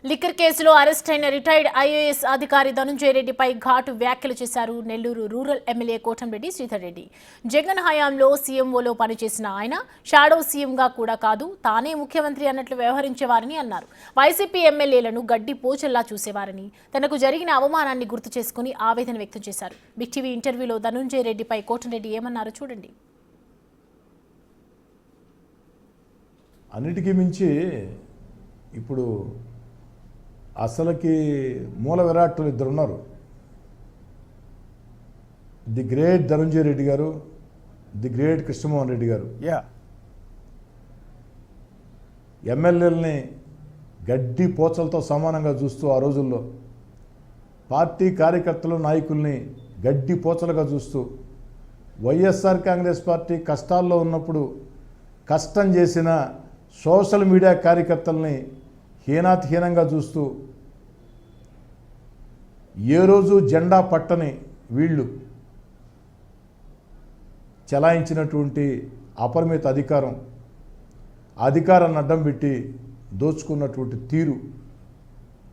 Liquor కేసులో arrest అయిన retired IAS అధికారి ధనుంజయ రెడ్డిపై ఘాటు వ్యాఖ్యలు చేశారు నెల్లూరు రూరల్ ఎమ్మెల్యే కోటంరెడ్డి శ్రీధర్ రెడ్డి. జగన్ హయాంలో సీఎంఓలో పనిచేసిన ఆయన షాడో సీఎంగా కూడా కాదు, తానే ముఖ్యమంత్రి అన్నట్లు వ్యవహరించేవారని అన్నారు. వైసీపీ ఎమ్మెల్యేలను గడ్డి పోచల్లా చూసేవారని, తనకు జరిగిన అవమానాన్ని గుర్తు చేసుకుని ఆవేదన వ్యక్తం చేశారు. బిగ్ టీవీ ఇంటర్వ్యూలో ధనుంజయ రెడ్డిపై కోటంరెడ్డి ఏమన్నారో చూడండి. అన్నిటికీ మించి ఇప్పుడు అసలుకి మూల విరాట్టులు ఇద్దరు ఉన్నారు. ది గ్రేట్ ధనుంజయ రెడ్డి గారు, ది గ్రేట్ కృష్ణమోహన్ రెడ్డి గారు. ఎమ్మెల్యేలని గడ్డి పోచలతో సమానంగా చూస్తూ ఆ రోజుల్లో పార్టీ కార్యకర్తలు నాయకుల్ని గడ్డి పోచలుగా చూస్తూ వైఎస్ఆర్ కాంగ్రెస్ పార్టీ కష్టాల్లో ఉన్నప్పుడు కష్టం చేసిన సోషల్ మీడియా కార్యకర్తల్ని హీనాతిహీనంగా చూస్తూ ఏ రోజు జెండా పట్టని వీళ్ళు చలాయించినటువంటి అపరిమిత అధికారాన్ని అడ్డం పెట్టి దోచుకున్నటువంటి తీరు.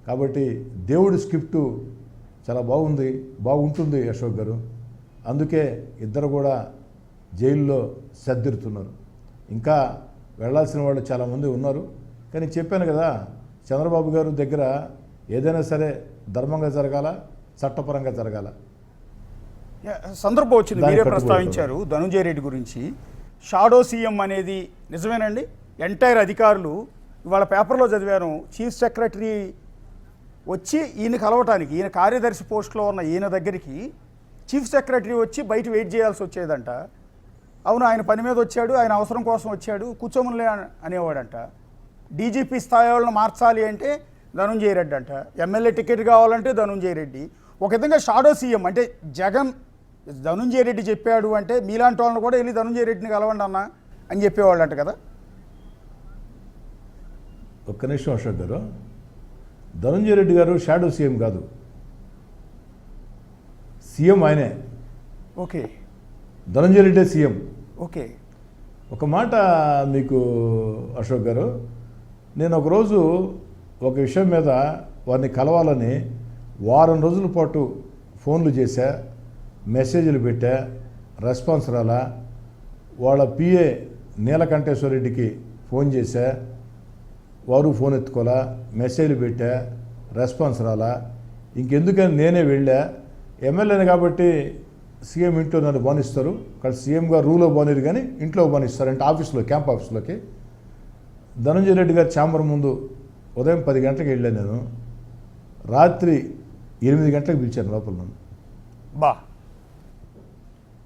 కాబట్టి దేవుడి స్క్రిప్టు చాలా బాగుంటుంది అశోక్ గారు. అందుకే ఇద్దరు కూడా జైల్లో సర్దిరుతున్నారు. ఇంకా వెళ్ళాల్సిన వాళ్ళు చాలామంది ఉన్నారు. కానీ చెప్పాను కదా, చంద్రబాబు గారు దగ్గర ఏదైనా సరే ధర్మంగా జరగాల, చట్టపరంగా జరగాల. సందర్భం వచ్చింది, మీరే ప్రస్తావించారు ధనుంజయ రెడ్డి గురించి. షాడో సీఎం అనేది నిజమేనండి? ఎంటైర్ అధికారులు ఇవాళ పేపర్లో చదివాను, చీఫ్ సెక్రటరీ వచ్చి ఈయన కలవటానికి, ఈయన కార్యదర్శి పోస్టులో ఉన్న ఈయన దగ్గరికి చీఫ్ సెక్రటరీ వచ్చి బయట వెయిట్ చేయాల్సి వచ్చేదంట. అవును, ఆయన పని మీద వచ్చాడు, ఆయన అవసరం కోసం వచ్చాడు, కూర్చోములే అనేవాడంట. డీజీపీ స్థాయి వాళ్ళని మార్చాలి అంటే ధనుంజయ రెడ్డి అంట, ఎమ్మెల్యే టికెట్ కావాలంటే ధనుంజయ రెడ్డి. ఒక విధంగా షాడో సీఎం అంటే జగన్ ధనుంజయ రెడ్డి చెప్పాడు అంటే మీలాంటి వాళ్ళని కూడా వెళ్ళి ధనుంజయ రెడ్డిని కలవండి అన్న అని చెప్పేవాళ్ళు అంట కదా. ఒక్క నిమిషం అశోక్ గారు, ధనుంజయ రెడ్డి గారు షాడో సీఎం కాదు, సీఎం ఆయనే. Okay, Dhanunjaya Reddy CM. Okay, ఒక మాట మీకు అశోక్ గారు, నేను ఒకరోజు ఒక విషయం మీద వారిని కలవాలని వారం రోజుల పాటు ఫోన్లు చేశా, మెసేజ్లు పెట్టా, రెస్పాన్స్ రాలా. వాళ్ళ పిఏ నీలకంఠేశ్వరరెడ్డికి ఫోన్ చేశా, వారు ఫోన్ ఎత్తుకోలా, మెసేజ్లు పెట్టా, రెస్పాన్స్ రాలా. ఇంకెందుకని నేనే వెళ్ళా. ఎమ్మెల్యేని కాబట్టి సీఎం ఇంట్లో నన్ను బానిస్తారు, ఇక్కడ సీఎంగా రూల్లో బానిరు కానీ ఇంట్లో బానిస్తారు అంటే ఆఫీస్లో, క్యాంప్ ఆఫీస్లోకి. ధనుంజయ రెడ్డి గారి ఛాంబర్ ముందు ఉదయం 10 గంటలకు వెళ్ళాను నేను, రాత్రి 8 గంటలకు పిలిచాను లోపల నన్ను.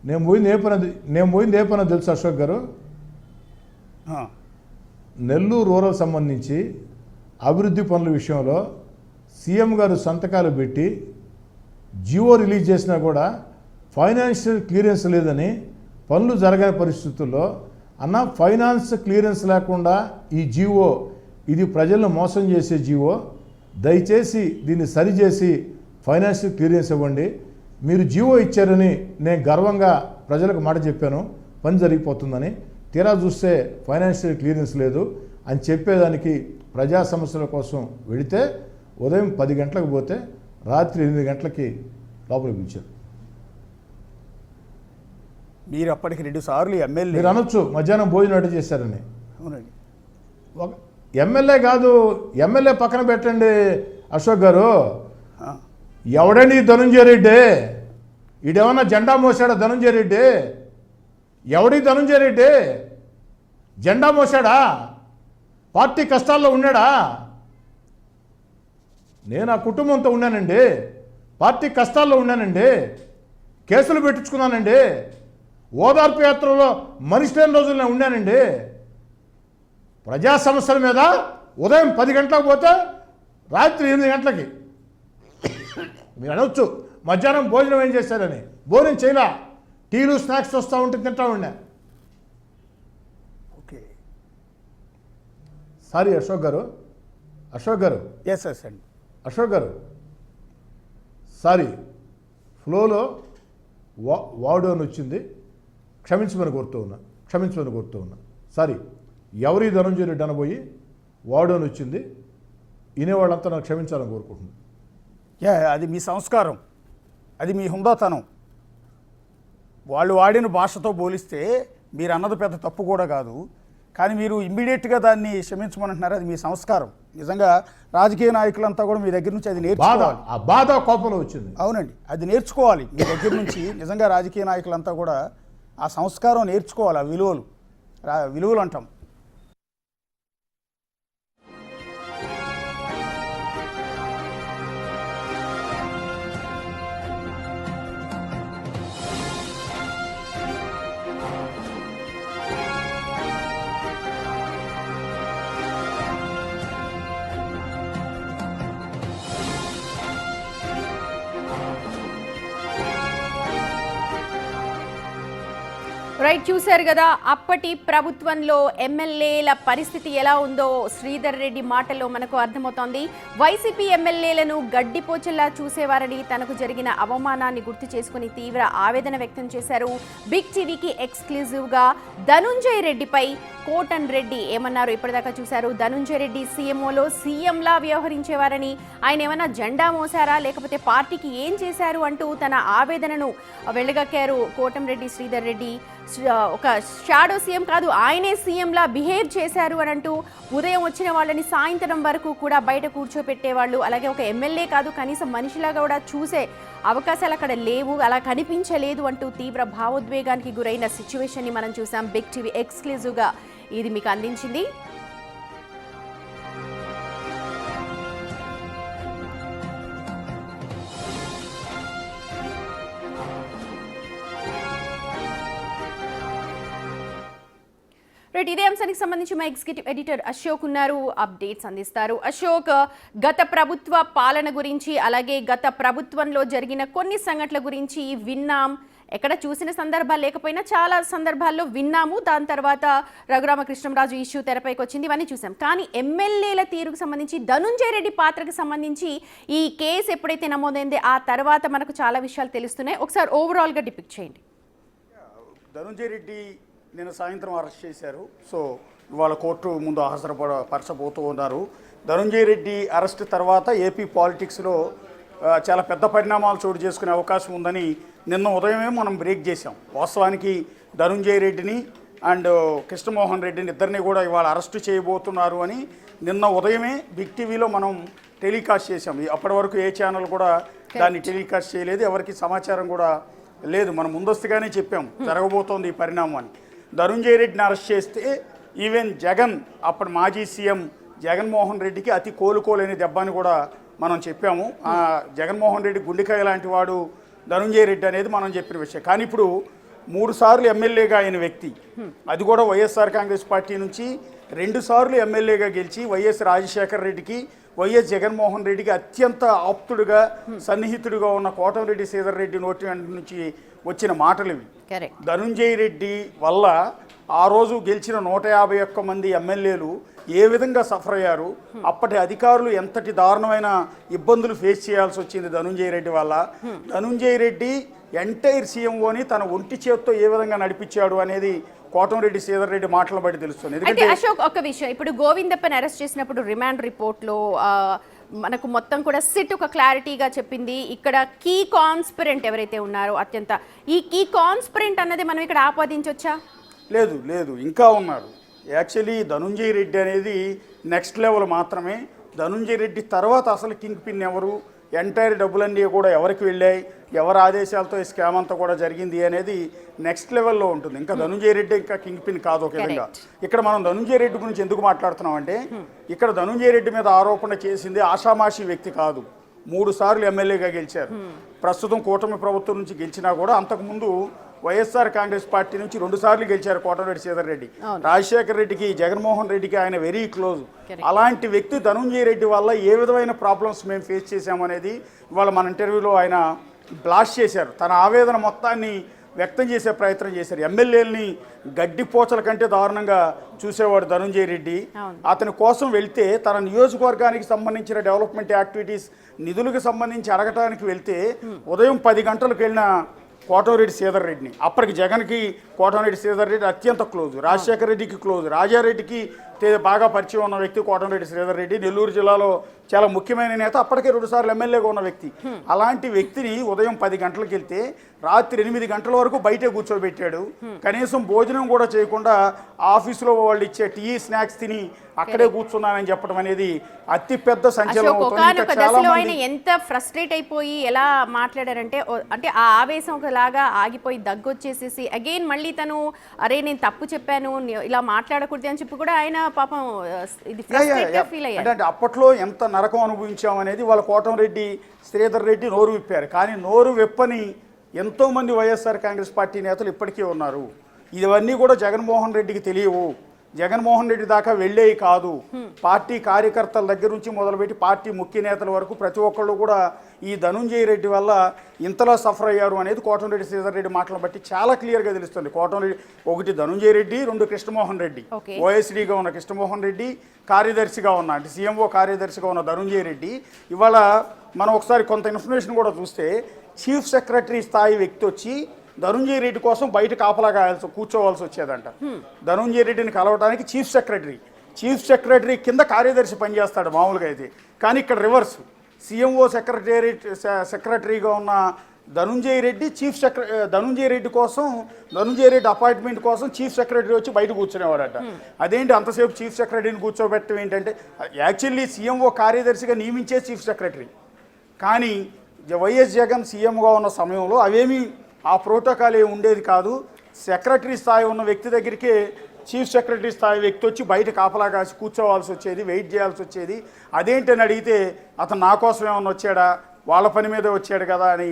నేను పోయింది ఏ పని తెలుసు అశోక్ గారు? నెల్లూరు రూరల్ సంబంధించి అభివృద్ధి పనుల విషయంలో సీఎం గారు సంతకాలు పెట్టి జియో రిలీజ్ చేసినా కూడా ఫైనాన్షియల్ క్లియరెన్స్ లేదని, పనులు జరగని పరిస్థితుల్లో అన్న ఫైనాన్స్ క్లియరెన్స్ లేకుండా ఈ జియో, ఇది ప్రజలను మోసం చేసే జియో, దయచేసి దీన్ని సరిచేసి ఫైనాన్షియల్ క్లియరెన్స్ ఇవ్వండి. మీరు జియో ఇచ్చారని నేను గర్వంగా ప్రజలకు మాట చెప్పాను, పని జరిగిపోతుందని. తీరా చూస్తే ఫైనాన్షియల్ క్లియరెన్స్ లేదు అని చెప్పేదానికి ప్రజా సమస్యల కోసం వెళితే ఉదయం 10 గంటలకు పోతే రాత్రి 8 గంటలకి లోపలికి పిలిచారు. మీరు అప్పటికి 2 సార్లు ఎమ్మెల్యే, మీరు అనొచ్చు మధ్యాహ్నం భోజనం అడ్డు చేశారని. అవునండి, ఎమ్మెల్యే కాదు, ఎమ్మెల్యే పక్కన పెట్టండి అశోక్ గారు. ఎవడండి ధనుంజయ రెడ్డి? ఈడేమన్నా జెండా మోసాడా ధనుంజయ రెడ్డి? ఎవడి ధనుంజయ రెడ్డి? జెండా మోసాడా? పార్టీ కష్టాల్లో ఉన్నాడా? నేను ఆ కుటుంబంతో ఉన్నానండి, పార్టీ కష్టాల్లో ఉన్నానండి, కేసులు పెట్టించుకున్నానండి, ఓదార్పు యాత్రలో మనిషి లేని రోజులు నేను ఉన్నానండి. ప్రజా సమస్యల మీద ఉదయం 10 గంటలకు పోతే రాత్రి 8 గంటలకి. మీరు అనవచ్చు మధ్యాహ్నం భోజనం ఏం చేశారని. భోజనం చేయలా, టీలు స్నాక్స్ వస్తూ ఉంటే తింటా ఉన్నా. Okay, sorry Ashok garu, yes అండి అశోక్ గారు, సారీ, ఫ్లోలో వాడు అని వచ్చింది, క్షమించమని కోరుతూ ఉన్నా. సారీ, ఎవరి ధనుంజయ రెడ్డి అనబోయి వాడు అని వచ్చింది. వినేవాళ్ళంతా నాకు క్షమించాలని కోరుకుంటున్నాను. అది మీ సంస్కారం, అది మీ హుందాతనం. వాళ్ళు వాడిన భాషతో పోలిస్తే మీరు అన్నది పెద్ద తప్పు కూడా కాదు, కానీ మీరు ఇమ్మీడియట్గా దాన్ని క్షమించమంటున్నారు. అది మీ సంస్కారం. నిజంగా రాజకీయ నాయకులంతా కూడా మీ దగ్గర నుంచి అది నేర్చుకోవాలి. ఆ బాధ కోపంలో వచ్చింది. అవునండి, అది నేర్చుకోవాలి మీ దగ్గర నుంచి. నిజంగా రాజకీయ నాయకులంతా కూడా ఆ సంస్కారం నేర్చుకోవాలి. ఆ విలువలు అంటాం. రైట్, చూశారు కదా అప్పటి ప్రభుత్వంలో ఎమ్మెల్యేల పరిస్థితి ఎలా ఉందో శ్రీధర్ రెడ్డి మాటల్లో మనకు అర్థమవుతోంది. వైసీపీ ఎమ్మెల్యేలను గడ్డిపోచల్లా చూసేవారని, తనకు జరిగిన అవమానాన్ని గుర్తు చేసుకుని తీవ్ర ఆవేదన వ్యక్తం చేశారు. బిగ్ టీవీకి ఎక్స్క్లూజివ్గా ధనుంజయ రెడ్డిపై కోటన్ రెడ్డి ఏమన్నారు ఇప్పటిదాకా చూశారు. ధనుంజయ రెడ్డి సీఎంఓలో సీఎంలా వ్యవహరించేవారని, ఆయన ఏమైనా జెండా మోసారా లేకపోతే పార్టీకి ఏం చేశారు అంటూ తన ఆవేదనను వెళ్ళగక్కారు కోటంరెడ్డి శ్రీధర్ రెడ్డి. ఒక షాడో సీఎం కాదు, ఆయనే సీఎంలా బిహేవ్ చేశారు అని అంటూ ఉదయం వచ్చిన వాళ్ళని సాయంత్రం వరకు కూడా బయట కూర్చోపెట్టేవాళ్ళు. అలాగే ఒక ఎమ్మెల్యే కాదు, కనీసం మనిషిలాగా కూడా చూసే అవకాశాలు అక్కడ లేవు, అలా కనిపించలేదు అంటూ తీవ్ర భావోద్వేగానికి గురైన సిచ్యువేషన్ని మనం చూసాం. బిగ్ టీవీ ఎక్స్క్లూజివ్గా ఇది మీకు అందించింది. రైట్, ఇదే అంశానికి సంబంధించి మా ఎగ్జిక్యూటివ్ ఎడిటర్ అశోక్ ఉన్నారు, అప్డేట్స్ అందిస్తారు. అశోక్, గత ప్రభుత్వ పాలన గురించి అలాగే గత ప్రభుత్వంలో జరిగిన కొన్ని సంఘటనల గురించి విన్నాం. ఎక్కడ చూసిన సందర్భాలు లేకపోయినా చాలా సందర్భాల్లో విన్నాము. దాని తర్వాత రఘురామకృష్ణంరాజు ఇష్యూ తెరపైకి వచ్చింది, ఇవన్నీ చూసాం. కానీ ఎమ్మెల్యేల తీరుకు సంబంధించి, ధనుంజయ రెడ్డి పాత్రకు సంబంధించి ఈ కేసు ఎప్పుడైతే నమోదైందో ఆ తర్వాత మనకు చాలా విషయాలు తెలుస్తున్నాయి. ఒకసారి ఓవరాల్గా డిపిక్ట్ చేయండి. ధనుంజయ రెడ్డి నిన్న సాయంత్రం అరెస్ట్ చేశారు. సో ఇవాళ కోర్టు ముందు హాజరుపరచబోతూ ఉన్నారు. ధనుంజయ రెడ్డి అరెస్ట్ తర్వాత ఏపీ పాలిటిక్స్లో చాలా పెద్ద పరిణామాలు చోటు చేసుకునే అవకాశం ఉందని నిన్న ఉదయమే మనం బ్రేక్ చేశాం. వాస్తవానికి ధనుంజయ రెడ్డిని అండ్ కృష్ణమోహన్ రెడ్డిని ఇద్దరిని కూడా ఇవాళ అరెస్టు చేయబోతున్నారు అని నిన్న ఉదయమే బిగ్ టీవీలో మనం టెలికాస్ట్ చేశాం. అప్పటి వరకు ఏ ఛానల్ కూడా దాన్ని టెలికాస్ట్ చేయలేదు, ఎవరికి సమాచారం కూడా లేదు. మనం ముందస్తుగానే చెప్పాం జరగబోతోంది ఈ పరిణామం అని. ధనుంజయ రెడ్డిని అరెస్ట్ చేస్తే ఈవెన్ జగన్, అప్పటి మాజీ సీఎం జగన్మోహన్ రెడ్డికి అతి కోలుకోలేని దెబ్బ అని కూడా మనం చెప్పాము. జగన్మోహన్ రెడ్డి గుండెకాయ లాంటి వాడు ధనుంజయ రెడ్డి అనేది మనం చెప్పిన విషయం. కానీ ఇప్పుడు 3 సార్లు ఎమ్మెల్యేగా అయిన వ్యక్తి, అది కూడా వైఎస్ఆర్ కాంగ్రెస్ పార్టీ నుంచి 2 సార్లు ఎమ్మెల్యేగా గెలిచి వైఎస్ రాజశేఖర రెడ్డికి, వైఎస్ జగన్మోహన్ రెడ్డికి అత్యంత ఆప్తుడుగా సన్నిహితుడిగా ఉన్న కోటంరెడ్డి శ్రీధర్ రెడ్డి నోటి నుంచి వచ్చిన మాటలు ఇవి. ధనుంజయ రెడ్డి వల్ల ఆ రోజు గెలిచిన 151 మంది ఎమ్మెల్యేలు ఏ విధంగా సఫర్ అయ్యారు, అప్పటి అధికారులు ఎంతటి దారుణమైన ఇబ్బందులు ఫేస్ చేయాల్సి వచ్చింది ధనుంజయ రెడ్డి వల్ల. ధనుంజయ రెడ్డి ఎంటైర్ సీఎంఓని తన ఒంటి చేత్తో ఏ విధంగా నడిపించాడు అనేది కోటంరెడ్డి శ్రీధర్ రెడ్డి మాటలు బట్టి తెలుస్తుంది. ఎందుకంటే అశోక్, ఒక విషయం, ఇప్పుడు గోవిందప్పని అరెస్ట్ చేసినప్పుడు రిమాండ్ రిపోర్ట్లో మనకు మొత్తం కూడా సిట్ ఒక క్లారిటీగా చెప్పింది, ఇక్కడ కీ కాన్స్పిరెంట్ ఎవరైతే ఉన్నారో అత్యంత, ఈ కీ కాన్స్పిరెంట్ అన్నది మనం ఇక్కడ ఆపాదించవచ్చా? లేదు, ఇంకా ఉన్నారు. యాక్చువల్లీ ధనుంజయ రెడ్డి అనేది నెక్స్ట్ లెవెల్ మాత్రమే. ధనుంజయ రెడ్డి తర్వాత అసలు కింగ్ పిన్ ఎవరు, ఎంటైర్ డబ్బులన్నీ కూడా ఎవరికి వెళ్ళాయి, ఎవరి ఆదేశాలతో ఈ స్కామ్ అంతా కూడా జరిగింది అనేది నెక్స్ట్ లెవెల్లో ఉంటుంది. ఇంకా ధనుంజయ రెడ్డి ఇంకా కింగ్ పిన్ కాదు ఒక విధంగా. ఇక్కడ మనం ధనుంజయ రెడ్డి గురించి ఎందుకు మాట్లాడుతున్నాం అంటే, ఇక్కడ ధనుంజయ రెడ్డి మీద ఆరోపణ చేసింది ఆషామాషి వ్యక్తి కాదు. 3 సార్లు ఎమ్మెల్యేగా గెలిచారు. ప్రస్తుతం కూటమి ప్రభుత్వం నుంచి గెలిచినా కూడా అంతకుముందు వైఎస్ఆర్ కాంగ్రెస్ పార్టీ నుంచి 2 సార్లు గెలిచారు కోటంరెడ్డి శ్రీధర్ రెడ్డి. రాజశేఖర రెడ్డికి, జగన్మోహన్ రెడ్డికి ఆయన వెరీ క్లోజ్. అలాంటి వ్యక్తి ధనుంజయ రెడ్డి వల్ల ఏ విధమైన ప్రాబ్లమ్స్ మేము ఫేస్ చేశామనేది ఇవాళ మన ఇంటర్వ్యూలో ఆయన బ్లాస్ట్ చేశారు. తన ఆవేదన మొత్తాన్ని వ్యక్తం చేసే ప్రయత్నం చేశారు. ఎమ్మెల్యేలని గడ్డిపోచల కంటే దారుణంగా చూసేవాడు ధనుంజయ రెడ్డి. అతని కోసం వెళ్తే తన నియోజకవర్గానికి సంబంధించిన డెవలప్మెంట్ యాక్టివిటీస్ నిధులకు సంబంధించి అడగటానికి వెళ్తే ఉదయం 10 గంటలకు వెళ్ళిన కోటంరెడ్డి శ్రీధర్ రెడ్డిని, అప్పటికి జగన్కి కోటంరెడ్డి శ్రీధర్ రెడ్డి అత్యంత క్లోజ్, రాజశేఖర రెడ్డికి క్లోజ్, రాజారెడ్డికి బాగా పరిచయం ఉన్న వ్యక్తి కోటంరెడ్డి శ్రీధర్ రెడ్డి. నెల్లూరు జిల్లాలో చాలా ముఖ్యమైన నేత, అప్పటికే 2 సార్లు ఎమ్మెల్యేగా ఉన్న వ్యక్తి. అలాంటి వ్యక్తిని ఉదయం 10 గంటలకు వెళ్తే రాత్రి 8 గంటల వరకు బయటే కూర్చోబెట్టాడు. కనీసం భోజనం కూడా చేయకుండా ఆఫీసులో వాళ్ళు ఇచ్చే టీ స్నాక్స్ తిని అక్కడే కూర్చున్నానని చెప్పడం అనేది అతి పెద్ద సంచలనం అవుతుంది. ఎంత ఫ్రస్ట్రేట్ అయిపోయి ఎలా మాట్లాడారంటే, అంటే ఆ ఆవేశం ఒకలాగా ఆగిపోయి దగ్గొచ్చేసేసి అగైన్ మళ్ళీ తను అరే నేను తప్పు చెప్పాను ఇలా మాట్లాడకూడదు అని చెప్పి కూడా ఆయన పాపం ఇది ఫీల్ అయ్యారు. అంటే అప్పట్లో ఎంత నరకం అనుభవించామనేది వాళ్ళ కోటంరెడ్డి శ్రీధర్ రెడ్డి నోరు విప్పారు. కానీ నోరు విప్పని ఎంతోమంది వైఎస్ఆర్ కాంగ్రెస్ పార్టీ నేతలు ఇప్పటికీ ఉన్నారు. ఇవన్నీ కూడా జగన్మోహన్ రెడ్డికి తెలియవు, జగన్మోహన్ రెడ్డి దాకా వెళ్ళేవి కాదు. పార్టీ కార్యకర్తల దగ్గర నుంచి మొదలుపెట్టి పార్టీ ముఖ్య నేతల వరకు ప్రతి ఒక్కళ్ళు కూడా ఈ ధనుంజయ రెడ్డి వల్ల ఇంతలా సఫర్ అయ్యారు అనేది కోటంరెడ్డి శ్రీధర్ రెడ్డి మాటలను బట్టి చాలా క్లియర్గా తెలుస్తుంది. కోటంరెడ్డి ఒకటి ధనుంజయ రెడ్డి, 2 కృష్ణమోహన్ రెడ్డి, ఓఎస్డీగా ఉన్న కృష్ణమోహన్ రెడ్డి, కార్యదర్శిగా ఉన్న అంటే సీఎంఓ కార్యదర్శిగా ఉన్న ధనుంజయ రెడ్డి. ఇవాళ మనం ఒకసారి కొంత ఇన్ఫర్మేషన్ కూడా చూస్తే చీఫ్ సెక్రటరీ స్థాయి వ్యక్తి వచ్చి ధనుంజయ రెడ్డి కోసం బయట కాపలా కూర్చోవాల్సి వచ్చేదంట. ధనుంజయ రెడ్డిని కలవడానికి చీఫ్ సెక్రటరీ కింద కార్యదర్శి పనిచేస్తాడు మామూలుగా అయితే. కానీ ఇక్కడ రివర్స్, సీఎంఓ సెక్రటరీగా ఉన్న ధనుంజయ రెడ్డి కోసం ధనుంజయ రెడ్డి అపాయింట్మెంట్ కోసం చీఫ్ సెక్రటరీ వచ్చి బయట కూర్చునేవాడట. అదేంటి అంతసేపు చీఫ్ సెక్రటరీని కూర్చోబెట్టడం ఏంటంటే, యాక్చువల్లీ సీఎంఓ కార్యదర్శిగా నియమించే చీఫ్ సెక్రటరీ. కానీ వైఎస్ జగన్ సీఎంగా ఉన్న సమయంలో అవేమీ ఆ ప్రోటోకాల్ ఏమి ఉండేది కాదు. సెక్రటరీ స్థాయి ఉన్న వ్యక్తి దగ్గరికే చీఫ్ సెక్రటరీ స్థాయి వ్యక్తి వచ్చి బయట కాపలా కాసి కూర్చోవాల్సి వచ్చేది, వెయిట్ చేయాల్సి వచ్చేది. అదేంటని అడిగితే అతను నా కోసం ఏమన్నా వచ్చాడా, వాళ్ళ పని మీద వచ్చాడు కదా అని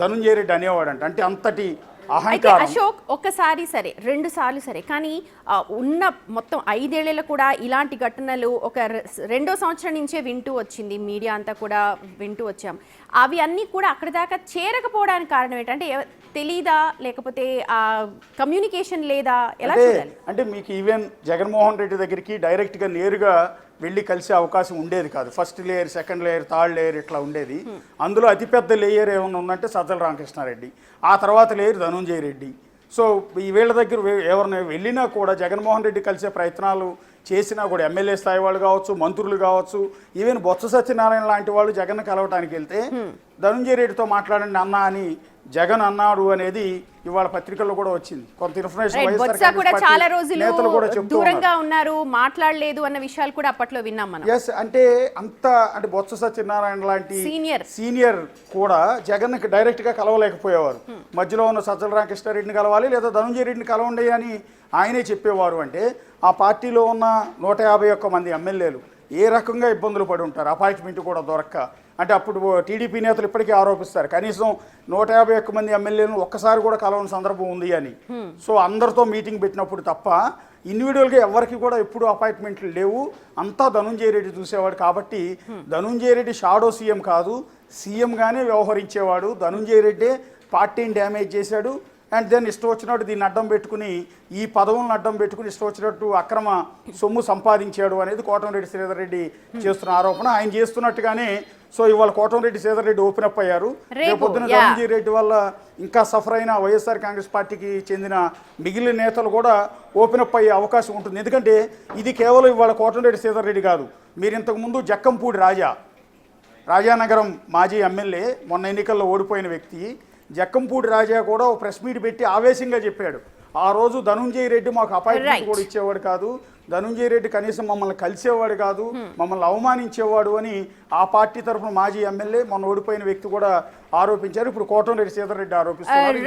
ధనుంజయ రెడ్డి అనేవాడంట. అంటే అంతటి అహంకారం. అశోక్ ఒక్కసారి సరే, 2 సార్లు సరే, కానీ ఉన్న మొత్తం 5 ఏళ్లలో కూడా ఇలాంటి ఘటనలు ఒక 2వ సంవత్సరం నుంచే వింటూ వచ్చింది, మీడియా అంతా కూడా వింటూ వచ్చాం. అవి అన్నీ కూడా అక్కడి దాకా చేరకపోవడానికి కారణం ఏంటంటే తెలీదా, లేకపోతే ఆ కమ్యూనికేషన్ లేదా, ఎలా చూడాలి? అంటే మీకు ఈవెన్ జగన్మోహన్ రెడ్డి దగ్గరికి డైరెక్ట్గా నేరుగా వెళ్ళి కలిసే అవకాశం ఉండేది కాదు. First layer, second layer, third layer ఇట్లా ఉండేది. అందులో అతిపెద్ద లేయర్ ఏమైనా ఉందంటే సజ్జల రామకృష్ణారెడ్డి, ఆ తర్వాత లేయర్ ధనుంజయ రెడ్డి. సో ఈ వీళ్ళ దగ్గర ఎవరిని వెళ్ళినా కూడా జగన్మోహన్ రెడ్డి కలిసే ప్రయత్నాలు చేసినా కూడా ఎమ్మెల్యే స్థాయి వాళ్ళు కావచ్చు, మంత్రులు కావచ్చు, ఈవెన్ బొత్స సత్యనారాయణ లాంటి వాళ్ళు జగన్ కలవటానికి వెళ్తే ధనుంజయ రెడ్డితో మాట్లాడండి అన్నా అని జగన్ అన్నాడు అనేది ఇవాళ పత్రికల్లో కూడా వచ్చింది. కొంత ఇన్ఫర్మేషన్ కూడా చాలా రోజులు దూరంగా ఉన్నారు, మాట్లాడలేదు అన్న విషయాలు కూడా అప్పట్లో విన్నాం మనం. ఎస్, అంటే అంటే బొత్స సత్యనారాయణ లాంటి సీనియర్ కూడా జగన్ డైరెక్ట్ గా కలవలేకపోయేవారు. మధ్యలో ఉన్న సజ్జల రామకృష్ణారెడ్డిని కలవాలి లేదా ధనుంజయ రెడ్డిని కలవండి అని ఆయనే చెప్పేవారు. అంటే ఆ పార్టీలో ఉన్న 151 మంది ఎమ్మెల్యేలు ఏ రకంగా ఇబ్బందులు పడి ఉంటారు, అపాయింట్మెంట్ కూడా దొరక్క. అంటే అప్పుడు టీడీపీ నేతలు ఇప్పటికీ ఆరోపిస్తారు కనీసం 151 మంది ఎమ్మెల్యేలను ఒక్కసారి కూడా కలవని సందర్భం ఉంది అని. సో అందరితో మీటింగ్ పెట్టినప్పుడు తప్ప ఇండివిజువల్గా ఎవరికి కూడా ఎప్పుడు అపాయింట్మెంట్లు లేవు. అంతా ధనుంజయ రెడ్డి చూసేవాడు. కాబట్టి ధనుంజయ రెడ్డి షాడో సీఎం కాదు, సీఎంగానే వ్యవహరించేవాడు. ధనుంజయ రెడ్డే పార్టీని డ్యామేజ్ చేశాడు. అండ్ దెన్ ఇష్టం వచ్చినట్టు దీన్ని అడ్డం పెట్టుకుని, ఈ పదవులను అడ్డం పెట్టుకుని ఇష్టం వచ్చినట్టు అక్రమ సొమ్ము సంపాదించాడు అనేది కోటంరెడ్డి శ్రీధర్ రెడ్డి చేస్తున్న ఆరోపణ. ఆయన చేస్తున్నట్టుగానే సో ఇవాళ కోటంరెడ్డి శ్రీధర్ రెడ్డి ఓపెన్ అప్ అయ్యారు. రేపొద్దున ధనుంజయ రెడ్డి వల్ల ఇంకా సఫర్ అయిన వైఎస్ఆర్ కాంగ్రెస్ పార్టీకి చెందిన మిగిలిన నేతలు కూడా ఓపెన్ అప్ అయ్యే అవకాశం ఉంటుంది. ఎందుకంటే ఇది కేవలం ఇవాళ కోటంరెడ్డి శ్రీధర్ రెడ్డి కాదు. మీరు ఇంతకుముందు జక్కంపూడి రాజానగరం మాజీ ఎమ్మెల్యే, మొన్న ఎన్నికల్లో ఓడిపోయిన వ్యక్తి జక్కంపూడి రాజా కూడా ఒక ప్రెస్ మీట్ పెట్టి ఆవేశంగా చెప్పాడు, ఆ రోజు ధనుంజయ రెడ్డి మాకు అపాయింట్మెంట్ కూడా ఇచ్చేవాడు కాదు, ధనుంజయ రెడ్డి కనీసం మమ్మల్ని కలిసేవాడు కాదు, మమ్మల్ని అవమానించేవాడు అని ఆ పార్టీ తరఫున మాజీ ఎమ్మెల్యే మొన్న ఓడిపోయిన వ్యక్తి కూడా ఆరోపించారు. ఇప్పుడు కోటంరెడ్డి శ్రీధర్ రెడ్డి ఆరోపిస్తున్నారు.